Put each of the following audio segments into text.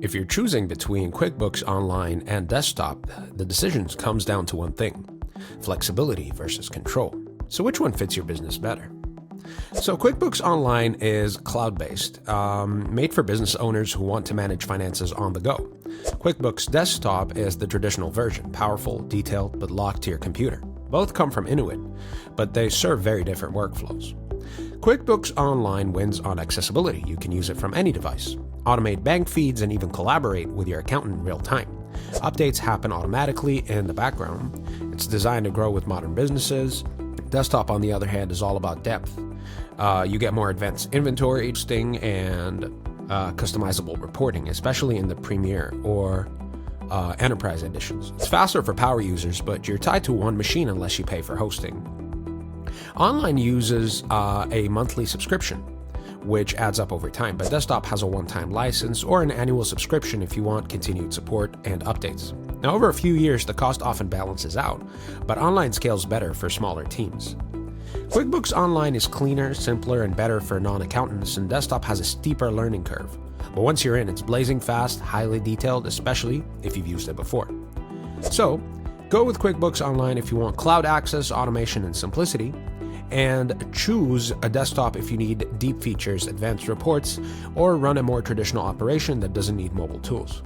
If you're choosing between QuickBooks Online and desktop, the decision comes down to one thing: flexibility versus control. So which one fits your business better? So QuickBooks Online is cloud-based, made for business owners who want to manage finances on the go. QuickBooks Desktop is the traditional version, powerful, detailed, but locked to your computer. Both come from Inuit, but they serve very different workflows. QuickBooks Online wins on accessibility. You can use it from any device, automate bank feeds, and even collaborate with your accountant in real time. Updates happen automatically in the background. It's designed to grow with modern businesses. Desktop, on the other hand, is all about depth. You get more advanced inventory listing and customizable reporting, especially in the Premier or Enterprise editions. It's faster for power users, but you're tied to one machine unless you pay for hosting. Online uses a monthly subscription, which adds up over time, but desktop has a one-time license or an annual subscription if you want continued support and updates. Now, over a few years, the cost often balances out, but online scales better for smaller teams. QuickBooks Online is cleaner, simpler, and better for non-accountants, and desktop has a steeper learning curve. But once you're in, it's blazing fast, highly detailed, especially if you've used it before. So, go with QuickBooks Online if you want cloud access, automation, and simplicity, and choose a desktop if you need deep features, advanced reports, or run a more traditional operation that doesn't need mobile tools.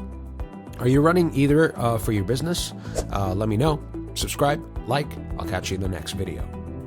Are you running either for your business? Let me know. Subscribe, like. I'll catch you in the next video.